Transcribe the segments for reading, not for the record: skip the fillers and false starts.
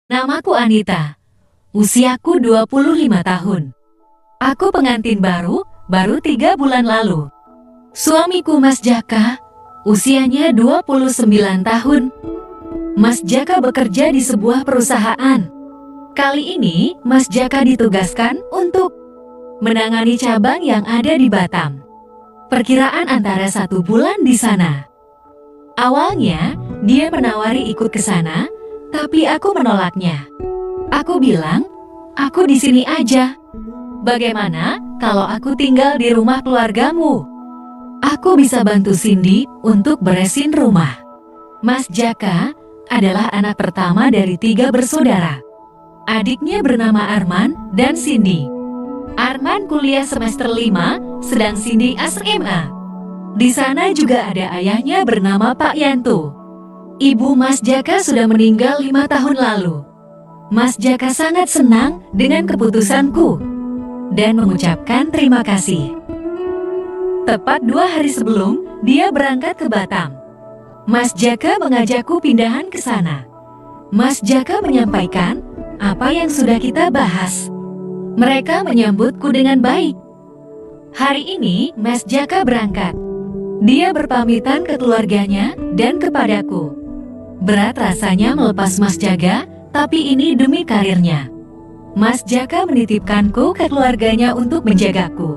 Namaku Anita. Usiaku 25 tahun. Aku pengantin baru 3 bulan lalu. Suamiku Mas Jaka, usianya 29 tahun. Mas Jaka bekerja di sebuah perusahaan. Kali ini Mas Jaka ditugaskan untuk menangani cabang yang ada di Batam. Perkiraan antara 1 bulan di sana. Awalnya, dia menawari ikut ke sana, tapi aku menolaknya. Aku bilang, aku di sini aja. Bagaimana kalau aku tinggal di rumah keluargamu? Aku bisa bantu Cindy untuk beresin rumah. Mas Jaka adalah anak pertama dari 3 bersaudara. Adiknya bernama Arman dan Cindy. Arman kuliah semester 5, sedang Cindy SMA. Di sana juga ada ayahnya bernama Pak Yanto. Ibu Mas Jaka sudah meninggal 5 tahun lalu. Mas Jaka sangat senang dengan keputusanku dan mengucapkan terima kasih. Tepat 2 hari sebelum dia berangkat ke Batam, Mas Jaka mengajakku pindahan ke sana. Mas Jaka menyampaikan apa yang sudah kita bahas. Mereka menyambutku dengan baik. Hari ini Mas Jaka berangkat. Dia berpamitan ke keluarganya dan kepadaku. Berat rasanya melepas Mas Jaka, tapi ini demi karirnya. Mas Jaka menitipkanku ke keluarganya untuk menjagaku.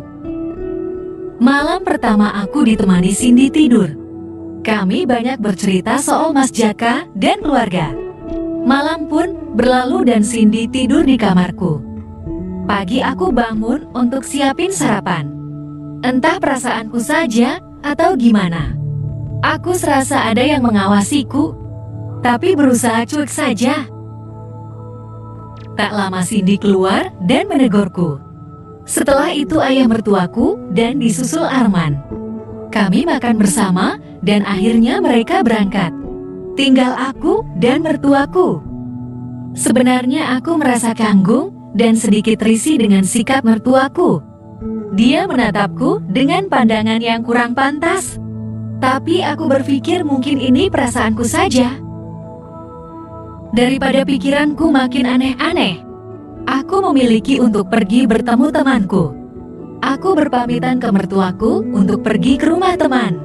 Malam pertama aku ditemani Cindy tidur. Kami banyak bercerita soal Mas Jaka dan keluarga. Malam pun berlalu dan Cindy tidur di kamarku. Pagi aku bangun untuk siapin sarapan. Entah perasaanku saja atau gimana. Aku serasa ada yang mengawasiku, tapi berusaha cuek saja. Tak lama Cindy keluar dan menegurku. Setelah itu ayah mertuaku dan disusul Arman. Kami makan bersama dan akhirnya mereka berangkat. Tinggal aku dan mertuaku. Sebenarnya aku merasa canggung dan sedikit risih dengan sikap mertuaku. Dia menatapku dengan pandangan yang kurang pantas. Tapi aku berpikir mungkin ini perasaanku saja. Daripada pikiranku makin aneh-aneh, aku memiliki untuk pergi bertemu temanku. Aku berpamitan ke mertuaku untuk pergi ke rumah teman.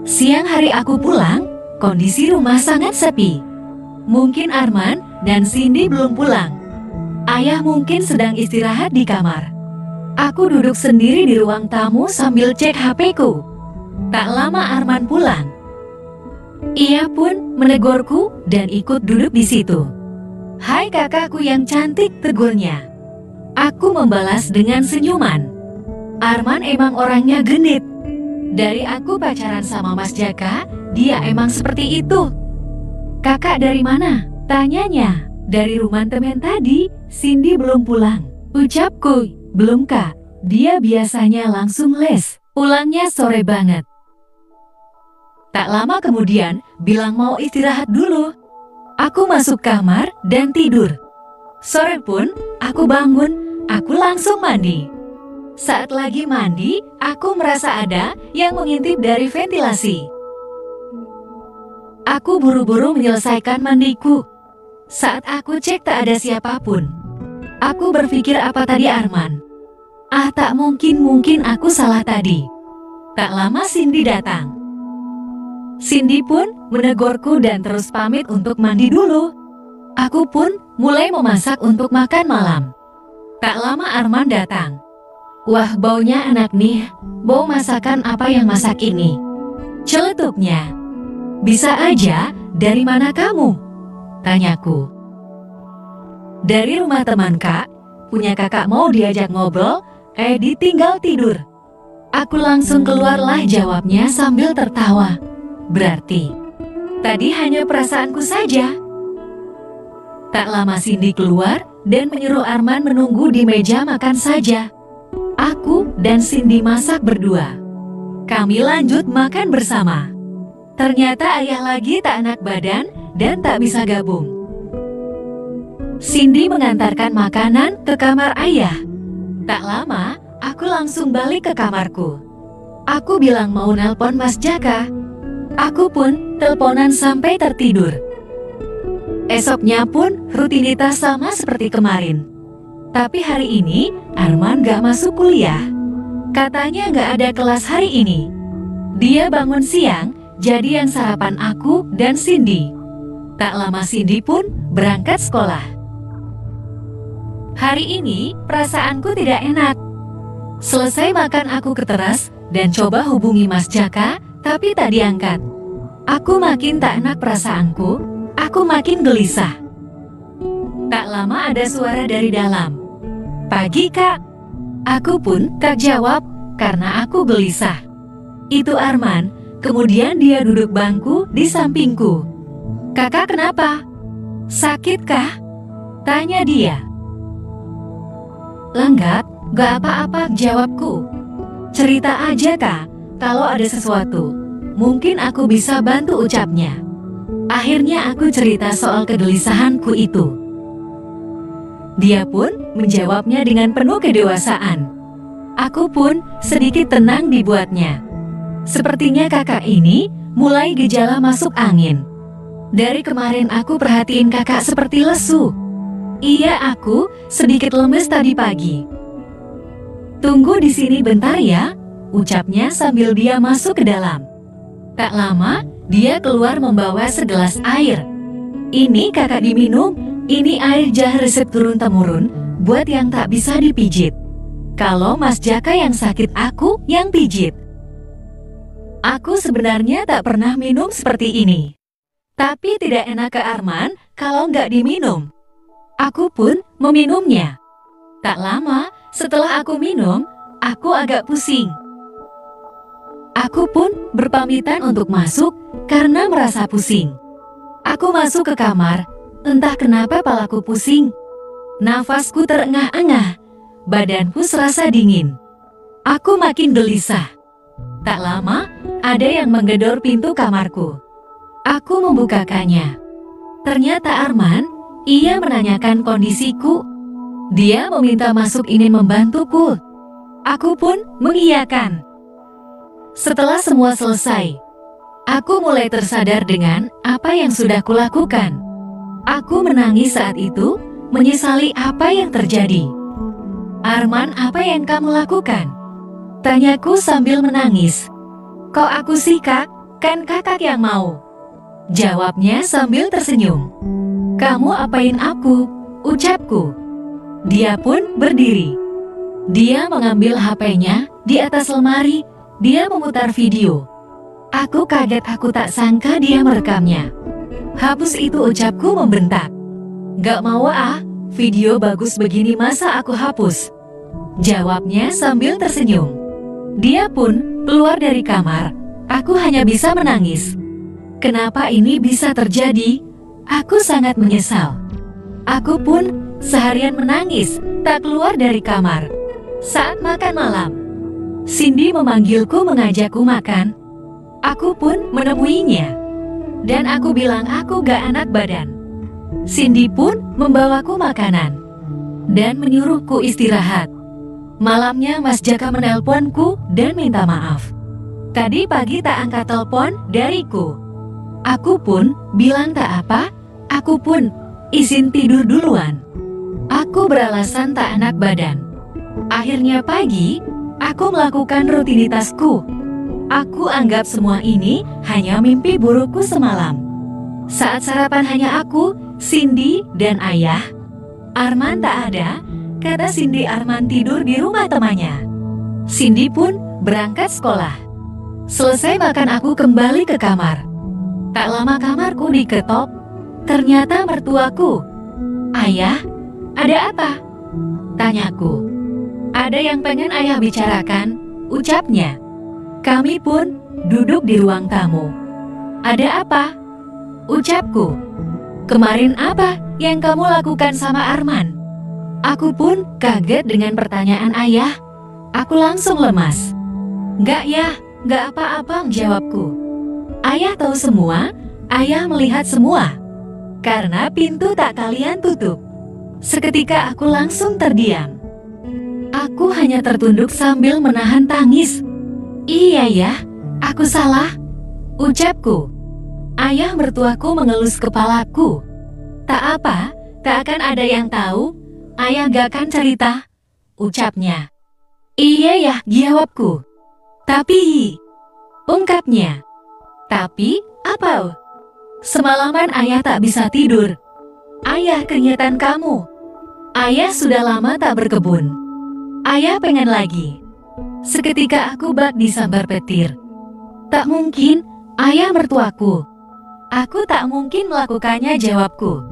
Siang hari aku pulang, kondisi rumah sangat sepi. Mungkin Arman dan Cindy belum pulang. Ayah mungkin sedang istirahat di kamar. Aku duduk sendiri di ruang tamu sambil cek HP-ku. Tak lama Arman pulang. Ia pun menegurku dan ikut duduk di situ. "Hai kakakku yang cantik," tegurnya. Aku membalas dengan senyuman. Arman emang orangnya genit. Dari aku pacaran sama Mas Jaka, dia emang seperti itu. "Kakak dari mana?" tanyanya. "Dari rumah temen tadi, Cindy belum pulang," ucapku. "Belum kak, dia biasanya langsung les, pulangnya sore banget." Tak lama kemudian, bilang mau istirahat dulu. Aku masuk kamar dan tidur. Sore pun, aku bangun, aku langsung mandi. Saat lagi mandi, aku merasa ada yang mengintip dari ventilasi. Aku buru-buru menyelesaikan mandiku. Saat aku cek tak ada siapapun. Aku berpikir apa tadi Arman? Tak mungkin aku salah tadi. Tak lama Cindy datang. Cindy pun menegurku dan terus pamit untuk mandi dulu. Aku pun mulai memasak untuk makan malam. Tak lama Arman datang. "Wah, baunya enak nih. Bau masakan apa yang masak ini?" celetuknya. "Bisa aja, dari mana kamu?" tanyaku. "Dari rumah teman kak. Punya kakak mau diajak ngobrol, ditinggal tidur." Aku langsung keluarlah jawabnya sambil tertawa. Berarti tadi hanya perasaanku saja. Tak lama Cindy keluar dan menyuruh Arman menunggu di meja makan saja. Aku dan Cindy masak berdua. Kami lanjut makan bersama. Ternyata ayah lagi tak enak badan dan tak bisa gabung. Cindy mengantarkan makanan ke kamar ayah. Tak lama, aku langsung balik ke kamarku. Aku bilang mau nelpon Mas Jaka. Aku pun teleponan sampai tertidur. Esoknya pun rutinitas sama seperti kemarin. Tapi hari ini Arman gak masuk kuliah. Katanya gak ada kelas hari ini. Dia bangun siang, jadi yang sarapan aku dan Cindy. Tak lama Cindy pun berangkat sekolah. Hari ini perasaanku tidak enak. Selesai makan aku ke teras dan coba hubungi Mas Jaka, tapi tak diangkat. Aku makin tak enak perasaanku, aku makin gelisah. Tak lama ada suara dari dalam. "Pagi, Kak." Aku pun tak jawab karena aku gelisah. Itu Arman, kemudian dia duduk bangku di sampingku. "Kakak kenapa? Sakit kah?" tanya dia. "Lenggap, gak apa-apa," jawabku. "Cerita aja, Kak, kalau ada sesuatu. Mungkin aku bisa bantu," ucapnya. Akhirnya aku cerita soal kegelisahanku itu. Dia pun menjawabnya dengan penuh kedewasaan. Aku pun sedikit tenang dibuatnya. Sepertinya kakak ini mulai gejala masuk angin. Dari kemarin aku perhatiin kakak seperti lesu. Iya, aku sedikit lemes tadi pagi. "Tunggu di sini bentar ya," ucapnya sambil dia masuk ke dalam. Tak lama, dia keluar membawa segelas air. "Ini kakak diminum, ini air jahe resep turun-temurun, buat yang tak bisa dipijit. Kalau Mas Jaka yang sakit, aku yang pijit." Aku sebenarnya tak pernah minum seperti ini. Tapi tidak enak ke Arman kalau nggak diminum. Aku pun meminumnya. Tak lama setelah aku minum, aku agak pusing. Aku pun berpamitan untuk masuk karena merasa pusing. Aku masuk ke kamar, entah kenapa palaku pusing. Nafasku terengah-engah, badanku serasa dingin. Aku makin gelisah. Tak lama, ada yang menggedor pintu kamarku. Aku membukakannya. Ternyata Arman. Ia menanyakan kondisiku. Dia meminta masuk ingin membantuku. Aku pun mengiyakan. Setelah semua selesai, aku mulai tersadar dengan apa yang sudah kulakukan. Aku menangis saat itu, menyesali apa yang terjadi. "Arman, apa yang kamu lakukan?" tanyaku sambil menangis. "Kok aku sih, Kak? Kan kakak yang mau," jawabnya sambil tersenyum. "Kamu apain aku?" ucapku. Dia pun berdiri. Dia mengambil HP-nya di atas lemari. Dia memutar video. Aku kaget, aku tak sangka dia merekamnya. "Hapus itu," ucapku membentak. "Gak mau ah, video bagus begini masa aku hapus?" jawabnya sambil tersenyum. Dia pun keluar dari kamar. Aku hanya bisa menangis. Kenapa ini bisa terjadi? Aku sangat menyesal. Aku pun seharian menangis, tak keluar dari kamar. Saat makan malam, Cindy memanggilku mengajakku makan. Aku pun menemuinya. Dan aku bilang aku gak enak badan. Cindy pun membawaku makanan dan menyuruhku istirahat. Malamnya Mas Jaka menelponku dan minta maaf. Tadi pagi tak angkat telepon dariku. Aku pun bilang tak apa. Aku pun izin tidur duluan. Aku beralasan tak enak badan. Akhirnya pagi, aku melakukan rutinitasku. Aku anggap semua ini hanya mimpi burukku semalam. Saat sarapan hanya aku, Cindy, dan ayah. Arman tak ada, kata Cindy. Arman tidur di rumah temannya. Cindy pun berangkat sekolah. Selesai makan aku kembali ke kamar. Tak lama kamarku diketok. Ternyata mertuaku. "Ayah, ada apa?" tanyaku. "Ada yang pengen ayah bicarakan," ucapnya. Kami pun duduk di ruang tamu. "Ada apa?" ucapku. "Kemarin apa yang kamu lakukan sama Arman?" Aku pun kaget dengan pertanyaan ayah. Aku langsung lemas. "Nggak ya, nggak apa-apa," jawabku. Ayah tahu semua, ayah melihat semua. Karena pintu tak kalian tutup. Seketika aku langsung terdiam. Aku hanya tertunduk sambil menahan tangis. "Iya ya, aku salah," ucapku. Ayah mertuaku mengelus kepalaku. Tak apa, tak akan ada yang tahu. Ayah gak akan cerita, ucapnya. Iya ya, jawabku. Tapi, ungkapnya. Tapi, apa? Semalaman ayah tak bisa tidur. Ayah keringetan kamu. Ayah sudah lama tak berkebun. Ayah pengen lagi. Seketika aku bak disambar petir. Tak mungkin, ayah mertuaku. Aku tak mungkin melakukannya, jawabku.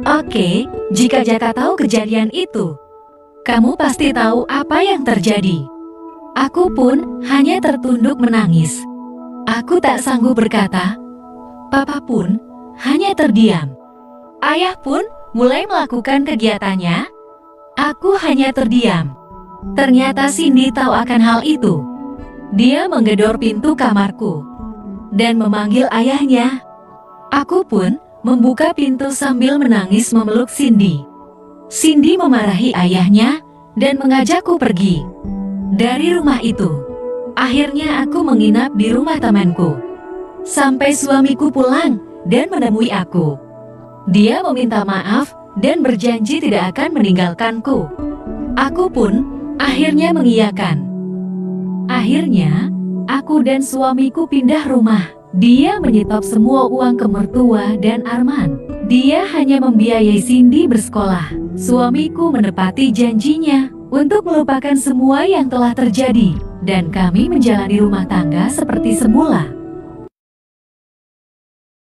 Oke, jika Jaka tahu kejadian itu, kamu pasti tahu apa yang terjadi. Aku pun hanya tertunduk menangis. Aku tak sanggup berkata. Papa pun hanya terdiam. Ayah pun mulai melakukan kegiatannya. Aku hanya terdiam. Ternyata Cindy tahu akan hal itu. Dia menggedor pintu kamarku dan memanggil ayahnya. Aku pun membuka pintu sambil menangis memeluk Cindy. Cindy memarahi ayahnya dan mengajakku pergi dari rumah itu. Akhirnya aku menginap di rumah temanku. Sampai suamiku pulang dan menemui aku. Dia meminta maaf dan berjanji tidak akan meninggalkanku. Aku pun akhirnya mengiyakan. Akhirnya, aku dan suamiku pindah rumah. Dia menyetop semua uang ke mertua dan Arman. Dia hanya membiayai Cindy bersekolah. Suamiku menepati janjinya untuk melupakan semua yang telah terjadi. Dan kami menjalani rumah tangga seperti semula.